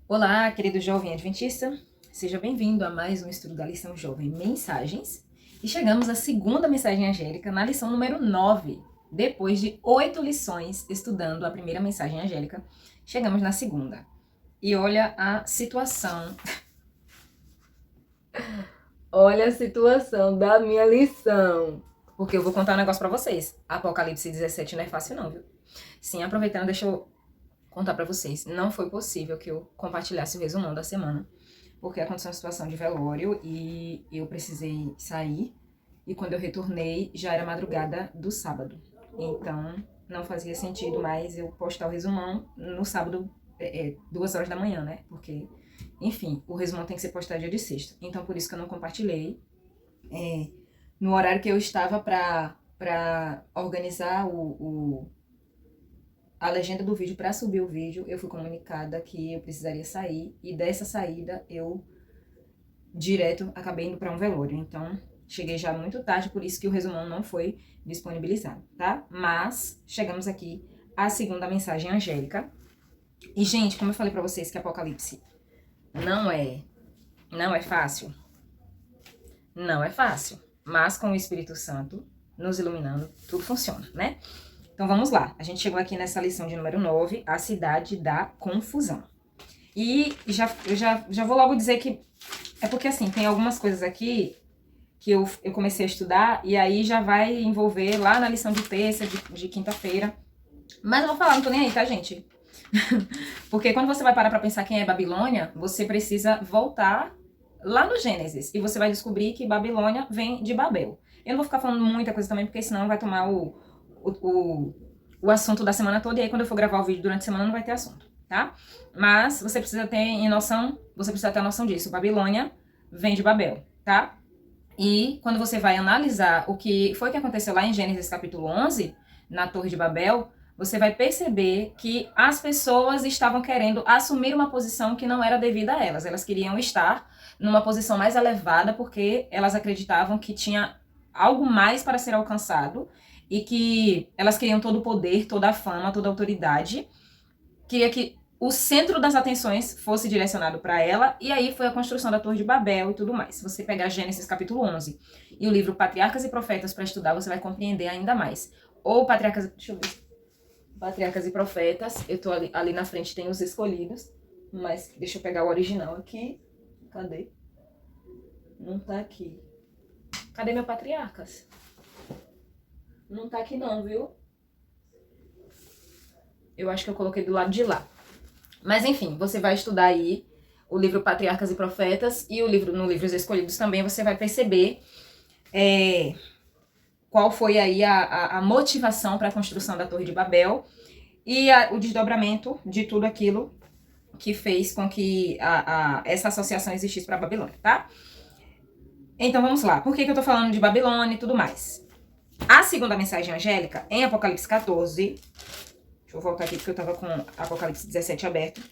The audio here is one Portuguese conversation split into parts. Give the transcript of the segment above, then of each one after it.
Olá, querido jovem adventista, seja bem-vindo a mais um estudo da lição jovem Mensagens. E chegamos à segunda mensagem angélica na lição número 9. Depois de 8 lições estudando a primeira mensagem angélica, chegamos na segunda. E olha a situação. Olha a situação da minha lição. Porque eu vou contar um negócio pra vocês. Apocalipse 17 não é fácil não, viu? Sim, aproveitando, deixa eu contar pra vocês. Não foi possível que eu compartilhasse o resumão da semana, porque aconteceu uma situação de velório e eu precisei sair. E quando eu retornei, já era madrugada do sábado. Então, não fazia sentido mais eu postar o resumão no sábado, 2 horas da manhã, né? Porque, enfim, o resumão tem que ser postado dia de sexta. Então, por isso que eu não compartilhei. No horário que eu estava pra organizar a legenda do vídeo, para subir o vídeo, eu fui comunicada que eu precisaria sair, e dessa saída eu direto acabei indo para um velório. Então, cheguei já muito tarde, por isso que o resumão não foi disponibilizado, tá? Mas chegamos aqui à segunda mensagem angélica. E, gente, como eu falei para vocês que Apocalipse não é fácil. Não é fácil, mas com o Espírito Santo nos iluminando, tudo funciona, né? Então vamos lá, a gente chegou aqui nessa lição de número 9, a cidade da confusão. E eu já vou logo dizer que é porque assim, tem algumas coisas aqui que eu comecei a estudar e aí já vai envolver lá na lição de terça, de quinta-feira. Mas eu vou falar, não tô nem aí, tá, gente? Porque quando você vai parar pra pensar quem é Babilônia, você precisa voltar lá no Gênesis e você vai descobrir que Babilônia vem de Babel. Eu não vou ficar falando muita coisa também, porque senão vai tomar o assunto da semana toda, e aí quando eu for gravar o vídeo durante a semana não vai ter assunto, tá? Mas você precisa ter a noção disso. Babilônia vem de Babel, tá? E quando você vai analisar o que foi que aconteceu lá em Gênesis capítulo 11, na Torre de Babel, você vai perceber que as pessoas estavam querendo assumir uma posição que não era devida a elas. Elas queriam estar numa posição mais elevada porque elas acreditavam que tinha algo mais para ser alcançado e que elas queriam todo o poder, toda a fama, toda a autoridade. Queria que o centro das atenções fosse direcionado para ela, e aí foi a construção da Torre de Babel e tudo mais. Se você pegar Gênesis capítulo 11 e o livro Patriarcas e Profetas para estudar, você vai compreender ainda mais. Ou Patriarcas e Profetas, eu tô ali na frente, tem os escolhidos, mas deixa eu pegar o original aqui. Cadê? Não tá aqui. Cadê meu Patriarcas? Não tá aqui não, viu? Eu acho que eu coloquei do lado de lá. Mas enfim, você vai estudar aí o livro Patriarcas e Profetas e no livro Os Escolhidos também você vai perceber qual foi aí a motivação para a construção da Torre de Babel e o desdobramento de tudo aquilo que fez com que essa associação existisse para a Babilônia, tá? Então vamos lá, por que eu tô falando de Babilônia e tudo mais? A segunda mensagem angélica, em Apocalipse 14... Deixa eu voltar aqui porque eu tava com Apocalipse 17 aberto.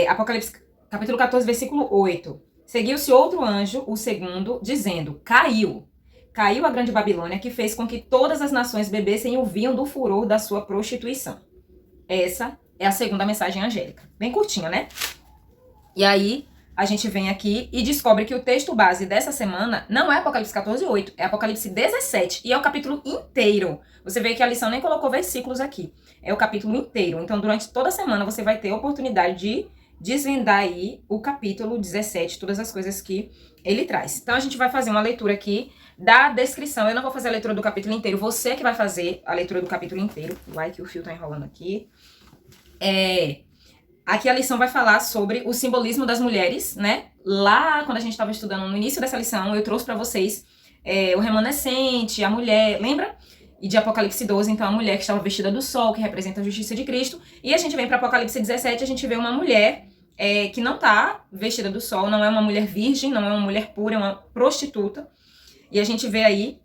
Apocalipse capítulo 14, versículo 8. Seguiu-se outro anjo, o segundo, dizendo: Caiu a grande Babilônia, que fez com que todas as nações bebessem o vinho do furor da sua prostituição. Essa é a segunda mensagem angélica. Bem curtinha, né? E aí, a gente vem aqui e descobre que o texto base dessa semana não é Apocalipse 14, 8, é Apocalipse 17, e é o capítulo inteiro. Você vê que a lição nem colocou versículos aqui. É o capítulo inteiro. Então, durante toda a semana, você vai ter a oportunidade de desvendar aí o capítulo 17, todas as coisas que ele traz. Então, a gente vai fazer uma leitura aqui da descrição. Eu não vou fazer a leitura do capítulo inteiro, você que vai fazer a leitura do capítulo inteiro. Vai que o fio tá enrolando aqui. Aqui a lição vai falar sobre o simbolismo das mulheres, né? Lá, quando a gente estava estudando no início dessa lição, eu trouxe para vocês o remanescente, a mulher, lembra? E de Apocalipse 12, então a mulher que estava vestida do sol, que representa a justiça de Cristo. E a gente vem para Apocalipse 17, a gente vê uma mulher que não tá vestida do sol, não é uma mulher virgem, não é uma mulher pura, é uma prostituta. E a gente vê aí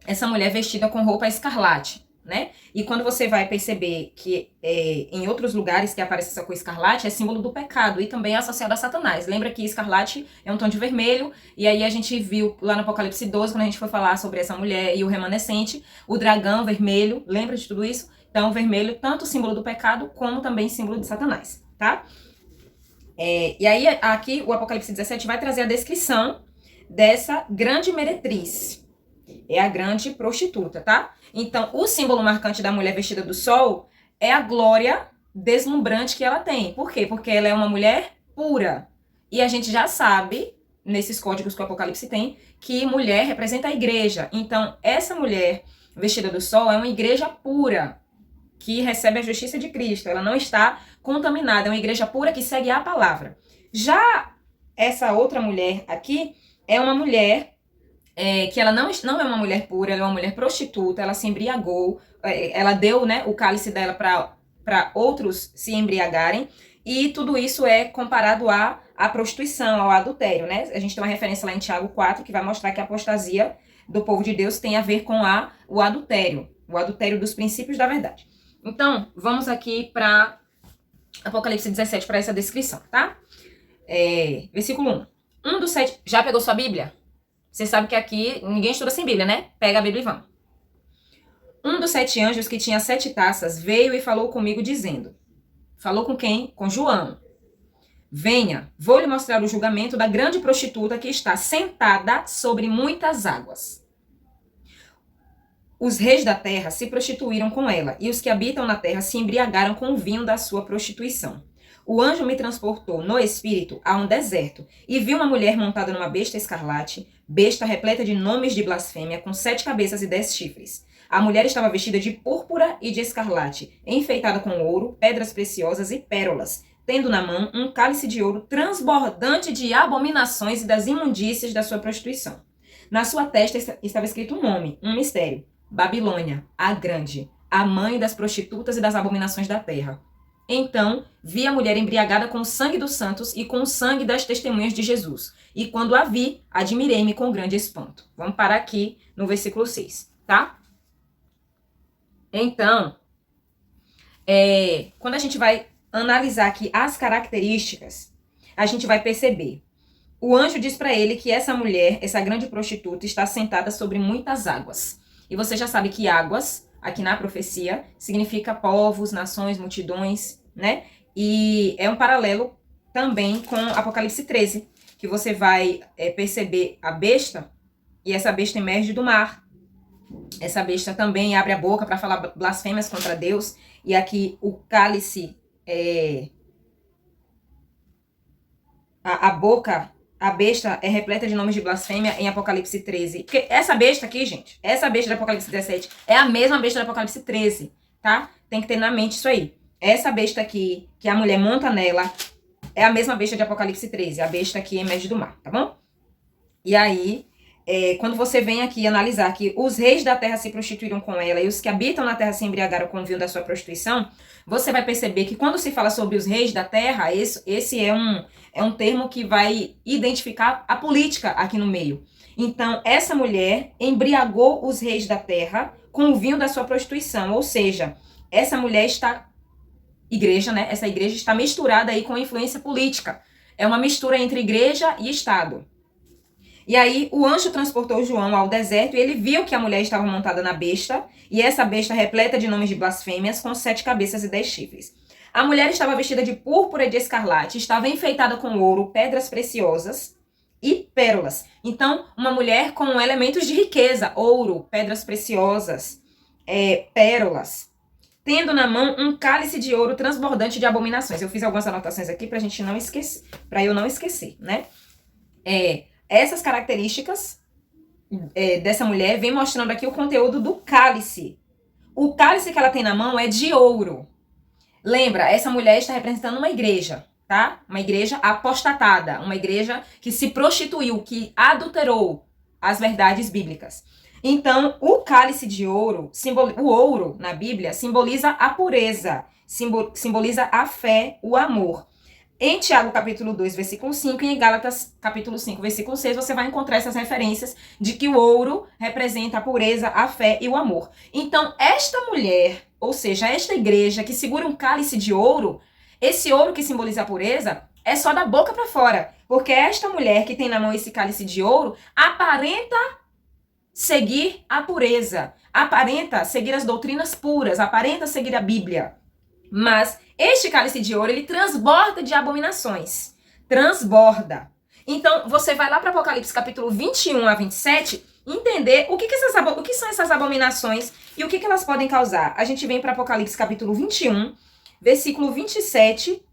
essa mulher vestida com roupa escarlate, né? E quando você vai perceber que em outros lugares que aparece essa cor escarlate, é símbolo do pecado e também é associado a Satanás. Lembra que escarlate é um tom de vermelho, e aí a gente viu lá no Apocalipse 12, quando a gente foi falar sobre essa mulher e o remanescente, o dragão vermelho, lembra de tudo isso? Então, o vermelho, tanto símbolo do pecado, como também símbolo de Satanás, tá? E aí, aqui, o Apocalipse 17 vai trazer a descrição dessa grande meretriz. É a grande prostituta, tá? Então, o símbolo marcante da mulher vestida do sol é a glória deslumbrante que ela tem. Por quê? Porque ela é uma mulher pura. E a gente já sabe, nesses códigos que o Apocalipse tem, que mulher representa a igreja. Então, essa mulher vestida do sol é uma igreja pura, que recebe a justiça de Cristo. Ela não está contaminada, é uma igreja pura que segue a palavra. Já essa outra mulher aqui é uma mulher que ela não é uma mulher pura, ela é uma mulher prostituta, ela se embriagou, ela deu, né, o cálice dela para outros se embriagarem, e tudo isso é comparado à prostituição, ao adultério, né? A gente tem uma referência lá em Tiago 4 que vai mostrar que a apostasia do povo de Deus tem a ver com o adultério dos princípios da verdade. Então, vamos aqui para Apocalipse 17 para essa descrição, tá? Versículo 1. Dos 7... Já pegou sua Bíblia? Você sabe que aqui ninguém estuda sem Bíblia, né? Pega a Bíblia e vamos. Um dos 7 anjos que tinha 7 taças veio e falou comigo dizendo... Falou com quem? Com João. Venha, vou lhe mostrar o julgamento da grande prostituta que está sentada sobre muitas águas. Os reis da terra se prostituíram com ela, e os que habitam na terra se embriagaram com o vinho da sua prostituição. O anjo me transportou no espírito a um deserto, e vi uma mulher montada numa besta escarlate, besta repleta de nomes de blasfêmia, com 7 cabeças e 10 chifres. A mulher estava vestida de púrpura e de escarlate, enfeitada com ouro, pedras preciosas e pérolas, tendo na mão um cálice de ouro transbordante de abominações e das imundícias da sua prostituição. Na sua testa estava escrito um nome, um mistério: Babilônia, a grande, a mãe das prostitutas e das abominações da terra. Então, vi a mulher embriagada com o sangue dos santos e com o sangue das testemunhas de Jesus. E quando a vi, admirei-me com grande espanto. Vamos parar aqui no versículo 6, tá? Então, quando a gente vai analisar aqui as características, a gente vai perceber. O anjo diz para ele que essa mulher, essa grande prostituta, está sentada sobre muitas águas. E você já sabe que águas, aqui na profecia, significa povos, nações, multidões, né? E é um paralelo também com Apocalipse 13, que você vai perceber a besta, e essa besta emerge do mar. Essa besta também abre a boca para falar blasfêmias contra Deus, e aqui o cálice, a besta é repleta de nomes de blasfêmia em Apocalipse 13. Porque essa besta aqui, gente, essa besta do Apocalipse 17 é a mesma besta do Apocalipse 13, tá? Tem que ter na mente isso aí. Essa besta aqui, que a mulher monta nela, é a mesma besta de Apocalipse 13, a besta que emerge do mar, tá bom? E aí, quando você vem aqui analisar que os reis da terra se prostituíram com ela e os que habitam na terra se embriagaram com o vinho da sua prostituição, você vai perceber que quando se fala sobre os reis da terra, esse é um termo que vai identificar a política aqui no meio. Então, essa mulher embriagou os reis da terra com o vinho da sua prostituição, ou seja, essa mulher igreja, né? Essa igreja está misturada aí com influência política. É uma mistura entre igreja e Estado. E aí o anjo transportou João ao deserto e ele viu que a mulher estava montada na besta, e essa besta repleta de nomes de blasfêmias, com 7 cabeças e 10 chifres. A mulher estava vestida de púrpura e de escarlate, estava enfeitada com ouro, pedras preciosas e pérolas. Então, uma mulher com elementos de riqueza, ouro, pedras preciosas, pérolas, tendo na mão um cálice de ouro transbordante de abominações. Eu fiz algumas anotações aqui pra gente não esquecer, pra eu não esquecer, né? Essas características dessa mulher vem mostrando aqui o conteúdo do cálice. O cálice que ela tem na mão é de ouro. Lembra, essa mulher está representando uma igreja, tá? Uma igreja apostatada, uma igreja que se prostituiu, que adulterou as verdades bíblicas. Então, o cálice de ouro, o ouro na Bíblia, simboliza a pureza, simboliza a fé, o amor. Em Tiago, capítulo 2, versículo 5, e em Gálatas, capítulo 5, versículo 6, você vai encontrar essas referências de que o ouro representa a pureza, a fé e o amor. Então, esta mulher, ou seja, esta igreja que segura um cálice de ouro, esse ouro que simboliza a pureza, é só da boca para fora. Porque esta mulher que tem na mão esse cálice de ouro, aparenta seguir a pureza, aparenta seguir as doutrinas puras, aparenta seguir a Bíblia. Mas este cálice de ouro, ele transborda de abominações. Transborda. Então, você vai lá para Apocalipse capítulo 21 a 27, entender o que são essas abominações e o que elas podem causar. A gente vem para Apocalipse capítulo 21, versículo 27,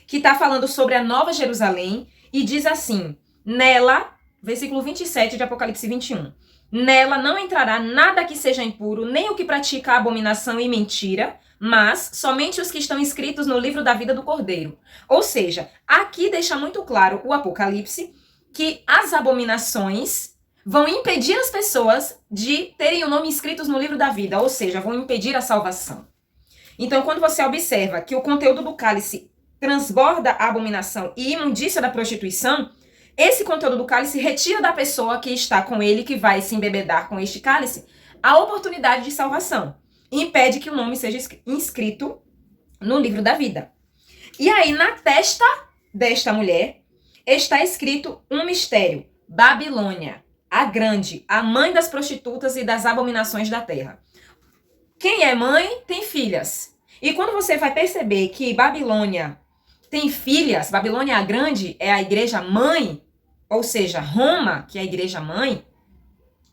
que está falando sobre a Nova Jerusalém, e diz assim, nela, versículo 27 de Apocalipse 21, nela não entrará nada que seja impuro, nem o que pratica abominação e mentira, mas somente os que estão inscritos no livro da vida do Cordeiro. Ou seja, aqui deixa muito claro o Apocalipse que as abominações vão impedir as pessoas de terem o nome inscritos no livro da vida, ou seja, vão impedir a salvação. Então, quando você observa que o conteúdo do cálice transborda a abominação e imundícia da prostituição, esse conteúdo do cálice retira da pessoa que está com ele, que vai se embebedar com este cálice, a oportunidade de salvação. E impede que o nome seja inscrito no livro da vida. E aí, na testa desta mulher, está escrito um mistério. Babilônia, a grande, a mãe das prostitutas e das abominações da terra. Quem é mãe, tem filhas. E quando você vai perceber que Babilônia tem filhas, Babilônia a grande é a igreja mãe, ou seja, Roma, que é a igreja mãe,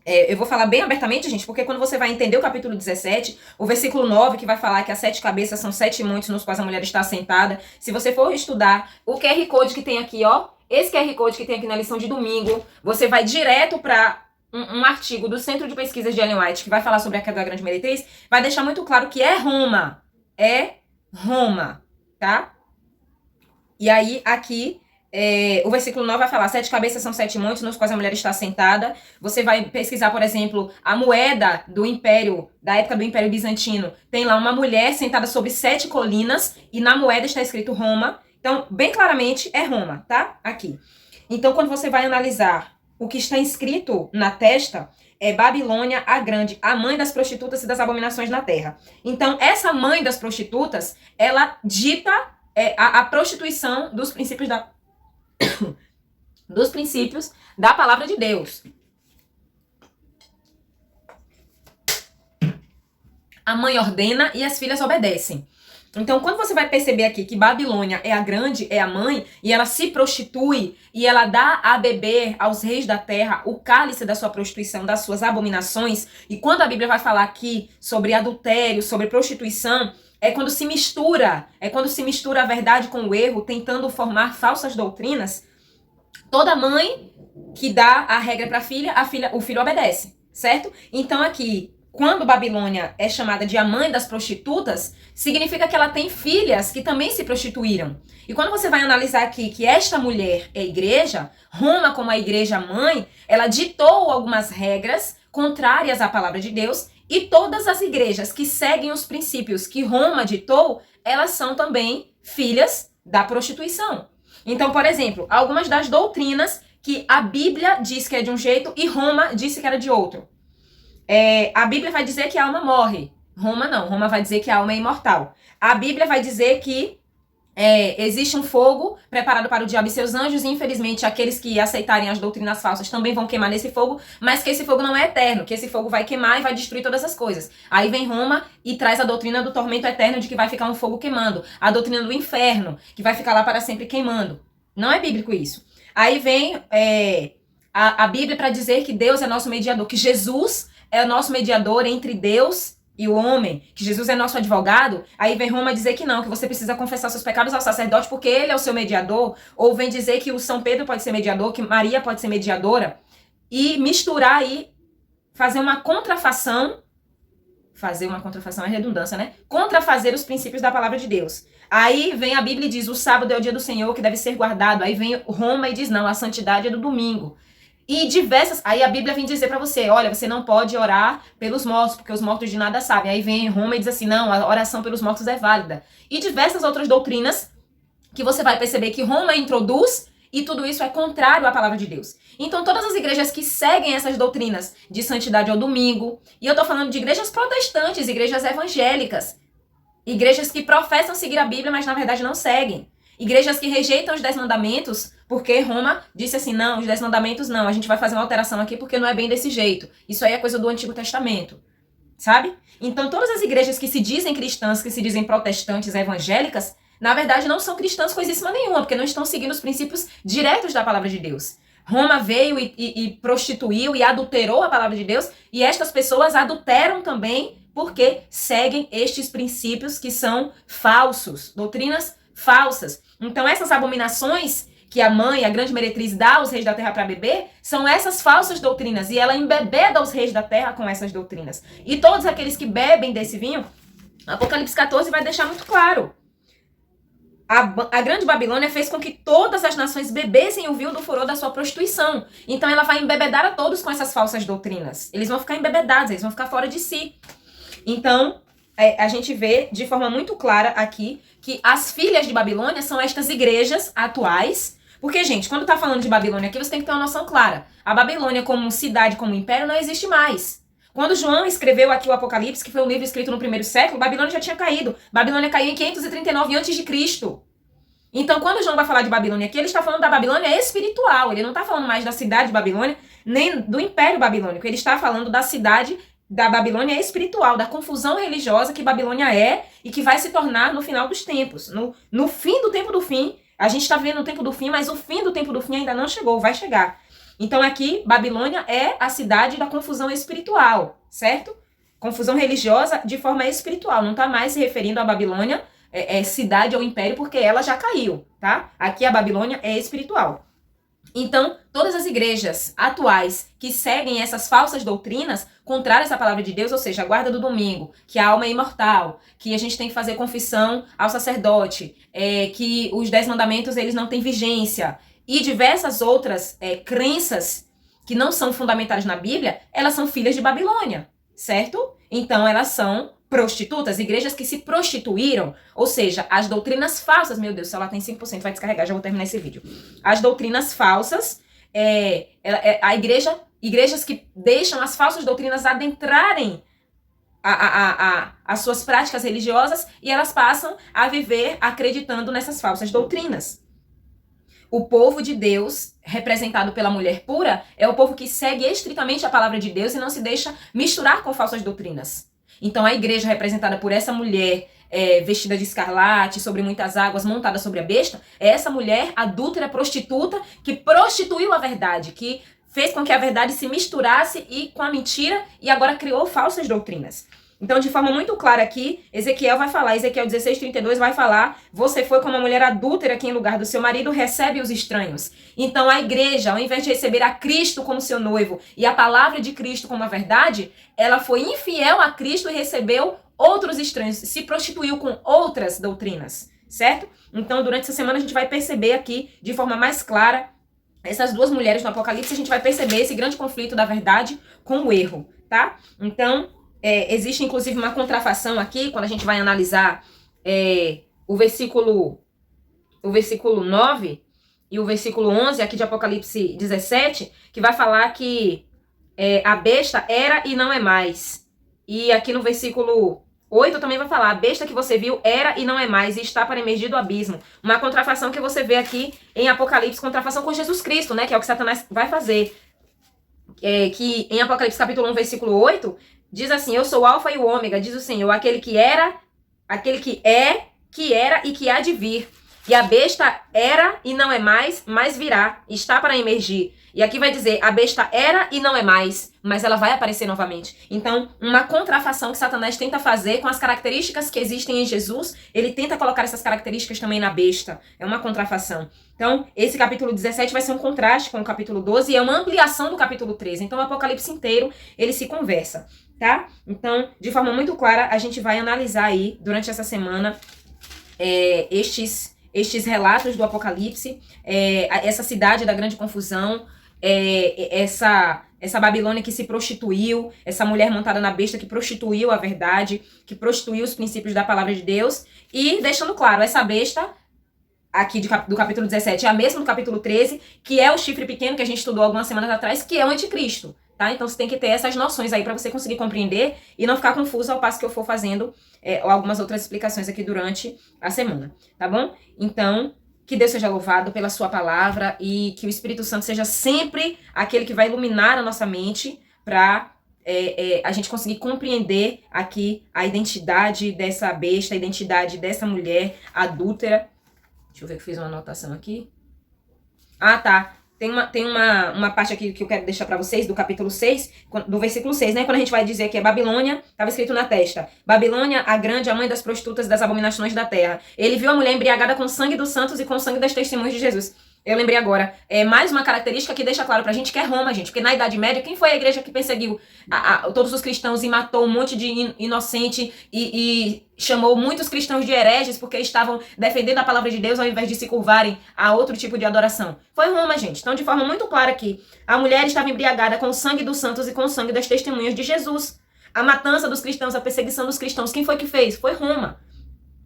eu vou falar bem abertamente, gente, porque quando você vai entender o capítulo 17, o versículo 9, que vai falar que as 7 cabeças são 7 montes nos quais a mulher está assentada, se você for estudar o QR Code que tem aqui, ó, esse QR Code que tem aqui na lição de domingo, você vai direto para um artigo do Centro de Pesquisas de Ellen White, que vai falar sobre a queda da grande meretriz, vai deixar muito claro que é Roma, tá? E aí, aqui, o versículo 9 vai falar, 7 cabeças são 7 montes nos quais a mulher está sentada. Você vai pesquisar, por exemplo, a moeda do Império, da época do Império Bizantino. Tem lá uma mulher sentada sobre 7 colinas e na moeda está escrito Roma. Então, bem claramente, é Roma, tá? Aqui. Então, quando você vai analisar o que está escrito na testa, é Babilônia a grande, a mãe das prostitutas e das abominações na terra. Então, essa mãe das prostitutas, ela dita a prostituição dos princípios da palavra de Deus. A mãe ordena e as filhas obedecem. Então, quando você vai perceber aqui que Babilônia é a grande, é a mãe, e ela se prostitui, e ela dá a beber aos reis da terra o cálice da sua prostituição, das suas abominações, e quando a Bíblia vai falar aqui sobre adultério, sobre prostituição, é quando se mistura a verdade com o erro, tentando formar falsas doutrinas. Toda mãe que dá a regra para o filho obedece, certo? Então aqui, quando Babilônia é chamada de a mãe das prostitutas, significa que ela tem filhas que também se prostituíram. E quando você vai analisar aqui que esta mulher é igreja, Roma como a igreja mãe, ela ditou algumas regras contrárias à palavra de Deus, e todas as igrejas que seguem os princípios que Roma ditou, elas são também filhas da prostituição. Então, por exemplo, algumas das doutrinas que a Bíblia diz que é de um jeito e Roma disse que era de outro. A Bíblia vai dizer que a alma morre. Roma não. Roma vai dizer que a alma é imortal. A Bíblia vai dizer que existe um fogo preparado para o diabo e seus anjos, e infelizmente aqueles que aceitarem as doutrinas falsas também vão queimar nesse fogo, mas que esse fogo não é eterno, que esse fogo vai queimar e vai destruir todas as coisas. Aí vem Roma e traz a doutrina do tormento eterno, de que vai ficar um fogo queimando. A doutrina do inferno, que vai ficar lá para sempre queimando. Não é bíblico isso. Aí vem a Bíblia para dizer que Deus é nosso mediador, que Jesus é o nosso mediador entre Deus e o homem, que Jesus é nosso advogado. Aí vem Roma dizer que não, que você precisa confessar seus pecados ao sacerdote porque ele é o seu mediador. Ou vem dizer que o São Pedro pode ser mediador, que Maria pode ser mediadora. E misturar aí, fazer uma contrafação é redundância, né? Contrafazer os princípios da palavra de Deus. Aí vem a Bíblia e diz, o sábado é o dia do Senhor que deve ser guardado. Aí vem Roma e diz, não, a santidade é do domingo. E aí a Bíblia vem dizer pra você, olha, você não pode orar pelos mortos, porque os mortos de nada sabem. Aí vem Roma e diz assim, não, a oração pelos mortos é válida. E diversas outras doutrinas que você vai perceber que Roma introduz, e tudo isso é contrário à palavra de Deus. Então todas as igrejas que seguem essas doutrinas de santidade ao domingo, e eu tô falando de igrejas protestantes, igrejas evangélicas, igrejas que professam seguir a Bíblia, mas na verdade não seguem. Igrejas que rejeitam os 10 mandamentos, porque Roma disse assim, não, os 10 mandamentos não, a gente vai fazer uma alteração aqui porque não é bem desse jeito. Isso aí é coisa do Antigo Testamento. sabe? Então, todas as igrejas que se dizem cristãs, que se dizem protestantes, evangélicas, na verdade não são cristãs coisíssima nenhuma, porque não estão seguindo os princípios diretos da palavra de Deus. Roma veio e prostituiu e adulterou a palavra de Deus, e estas pessoas adulteram também porque seguem estes princípios que são falsos, doutrinas falsas. Então, essas abominações que a mãe, a grande meretriz, dá aos reis da terra para beber, são essas falsas doutrinas, e ela embebeda os reis da terra com essas doutrinas. E todos aqueles que bebem desse vinho, Apocalipse 14 vai deixar muito claro. A grande Babilônia fez com que todas as nações bebessem o vinho do furor da sua prostituição. Então ela vai embebedar a todos com essas falsas doutrinas. Eles vão ficar embebedados, eles vão ficar fora de si. Então, a gente vê de forma muito clara aqui que as filhas de Babilônia são estas igrejas atuais. Porque, gente, quando tá falando de Babilônia aqui, você tem que ter uma noção clara. A Babilônia como cidade, como império, não existe mais. Quando João escreveu aqui o Apocalipse, que foi um livro escrito no primeiro século, Babilônia já tinha caído. Babilônia caiu em 539 a.C. Então, quando João vai falar de Babilônia aqui, ele está falando da Babilônia espiritual. Ele não está falando mais da cidade de Babilônia, nem do Império Babilônico. Ele está falando da cidade da Babilônia espiritual, da confusão religiosa que Babilônia é e que vai se tornar no final dos tempos. No fim do tempo do fim, a gente está vendo o tempo do fim, mas o fim do tempo do fim ainda não chegou, vai chegar. Então aqui, Babilônia é a cidade da confusão espiritual, certo? Confusão religiosa de forma espiritual. Não está mais se referindo a Babilônia, cidade ou império, porque ela já caiu, tá? Aqui a Babilônia é espiritual. Então, todas as igrejas atuais que seguem essas falsas doutrinas contrárias à palavra de Deus, ou seja, a guarda do domingo, que a alma é imortal, que a gente tem que fazer confissão ao sacerdote, que os 10 mandamentos eles não têm vigência, e diversas outras crenças que não são fundamentadas na Bíblia, elas são filhas de Babilônia, certo? Então, elas são prostitutas, igrejas que se prostituíram, ou seja, as doutrinas falsas, meu Deus, o celular tem 5%, vai descarregar, já vou terminar esse vídeo. As doutrinas falsas, igrejas que deixam as falsas doutrinas adentrarem as suas práticas religiosas e elas passam a viver acreditando nessas falsas doutrinas. O povo de Deus, representado pela mulher pura, é o povo que segue estritamente a palavra de Deus e não se deixa misturar com falsas doutrinas. Então a igreja representada por essa mulher vestida de escarlate, sobre muitas águas, montada sobre a besta, é essa mulher adúltera, prostituta, que prostituiu a verdade, que fez com que a verdade se misturasse com a mentira e agora criou falsas doutrinas. Então, de forma muito clara aqui, Ezequiel vai falar, Ezequiel 16:32 vai falar, você foi como uma mulher adúltera que em lugar do seu marido recebe os estranhos. Então, a igreja, ao invés de receber a Cristo como seu noivo e a palavra de Cristo como a verdade, ela foi infiel a Cristo e recebeu outros estranhos, se prostituiu com outras doutrinas, certo? Então, durante essa semana a gente vai perceber aqui, de forma mais clara, essas duas mulheres no Apocalipse, a gente vai perceber esse grande conflito da verdade com o erro, tá? Então, existe inclusive uma contrafação aqui, quando a gente vai analisar o versículo 9 e o versículo 11 aqui de Apocalipse 17, que vai falar que a besta era e não é mais. E aqui no versículo 8 também vai falar, a besta que você viu era e não é mais, e está para emergir do abismo. Uma contrafação que você vê aqui em Apocalipse, contrafação com Jesus Cristo, né, que é o que Satanás vai fazer. Que em Apocalipse capítulo 1, versículo 8, diz assim, eu sou o alfa e o ômega, diz o Senhor, aquele que era, aquele que é, que era e que há de vir. E a besta era e não é mais, mas virá, está para emergir. E aqui vai dizer, a besta era e não é mais, mas ela vai aparecer novamente. Então, uma contrafação que Satanás tenta fazer com as características que existem em Jesus, ele tenta colocar essas características também na besta. É uma contrafação. Então, esse capítulo 17 vai ser um contraste com o capítulo 12 e é uma ampliação do capítulo 13. Então, o Apocalipse inteiro, ele se conversa, tá? Então, de forma muito clara, a gente vai analisar aí, durante essa semana, estes relatos do Apocalipse, essa cidade da grande confusão, essa Babilônia que se prostituiu, essa mulher montada na besta que prostituiu a verdade, que prostituiu os princípios da palavra de Deus, e deixando claro, essa besta aqui do capítulo 17 é a mesma do capítulo 13, que é o chifre pequeno que a gente estudou algumas semanas atrás, que é o anticristo, tá? Então você tem que ter essas noções aí para você conseguir compreender e não ficar confuso ao passo que eu for fazendo algumas outras explicações aqui durante a semana, tá bom? Então, que Deus seja louvado pela sua palavra e que o Espírito Santo seja sempre aquele que vai iluminar a nossa mente para a gente conseguir compreender aqui a identidade dessa besta, a identidade dessa mulher adúltera. Deixa eu ver que eu fiz uma anotação aqui. Ah, tá. Tem uma parte aqui que eu quero deixar pra vocês, do capítulo 6, do versículo 6, né? Quando a gente vai dizer que é Babilônia, estava escrito na testa. Babilônia, a grande, a mãe das prostitutas e das abominações da terra. Ele viu a mulher embriagada com o sangue dos santos e com o sangue das testemunhas de Jesus. Eu lembrei agora, é mais uma característica que deixa claro pra gente que é Roma, gente. Porque na Idade Média, quem foi a igreja que perseguiu todos os cristãos e matou um monte de inocente e chamou muitos cristãos de hereges porque estavam defendendo a palavra de Deus ao invés de se curvarem a outro tipo de adoração? Foi Roma, gente. Então, de forma muito clara aqui, a mulher estava embriagada com o sangue dos santos e com o sangue das testemunhas de Jesus. A matança dos cristãos, a perseguição dos cristãos, quem foi que fez? Foi Roma.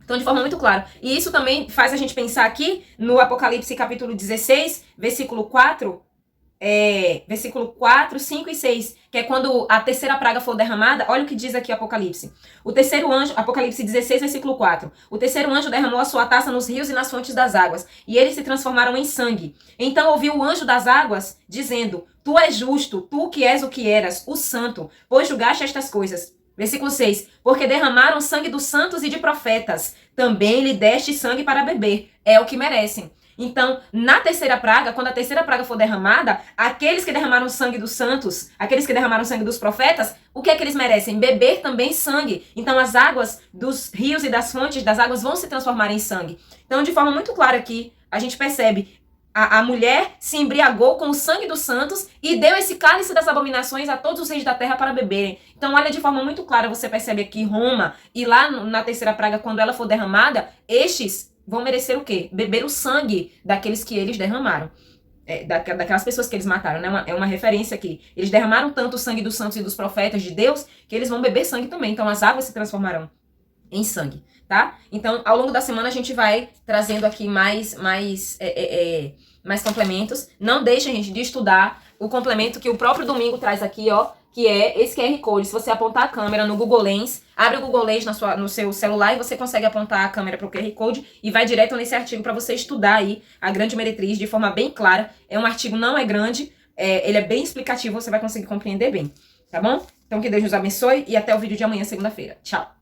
Então, de forma muito clara. E isso também faz a gente pensar aqui no Apocalipse capítulo 16, versículo 4, versículo 4, 5 e 6, que é quando a terceira praga for derramada. Olha o que diz aqui o Apocalipse. O terceiro anjo, Apocalipse 16, versículo 4. O terceiro anjo derramou a sua taça nos rios e nas fontes das águas, e eles se transformaram em sangue. Então ouviu o anjo das águas, dizendo: Tu és justo, tu que és o que eras, o santo, pois julgaste estas coisas. Versículo 6. Porque derramaram sangue dos santos e de profetas, também lhe deste sangue para beber. É o que merecem. Então, na terceira praga, quando a terceira praga for derramada, aqueles que derramaram sangue dos santos, aqueles que derramaram sangue dos profetas, o que é que eles merecem? Beber também sangue. Então, as águas dos rios e das fontes das águas vão se transformar em sangue. Então, de forma muito clara aqui, a gente percebe a mulher se embriagou com o sangue dos santos e deu esse cálice das abominações a todos os reis da terra para beberem. Então, olha, de forma muito clara, você percebe aqui Roma, e lá na terceira praga, quando ela for derramada, estes vão merecer o quê? Beber o sangue daqueles que eles derramaram. Daquelas pessoas que eles mataram, né? É uma referência aqui. Eles derramaram tanto o sangue dos santos e dos profetas de Deus, que eles vão beber sangue também. Então, as águas se transformarão em sangue, tá? Então, ao longo da semana, a gente vai trazendo aqui mais complementos. Não deixem, gente, de estudar o complemento que o próprio Domingo traz aqui, ó, que é esse QR Code. Se você apontar a câmera no Google Lens, abre o Google Lens no seu celular e você consegue apontar a câmera para o QR Code e vai direto nesse artigo para você estudar aí a grande meretriz de forma bem clara. É um artigo, não é grande, ele é bem explicativo, você vai conseguir compreender bem, tá bom? Então, que Deus nos abençoe e até o vídeo de amanhã, segunda-feira. Tchau!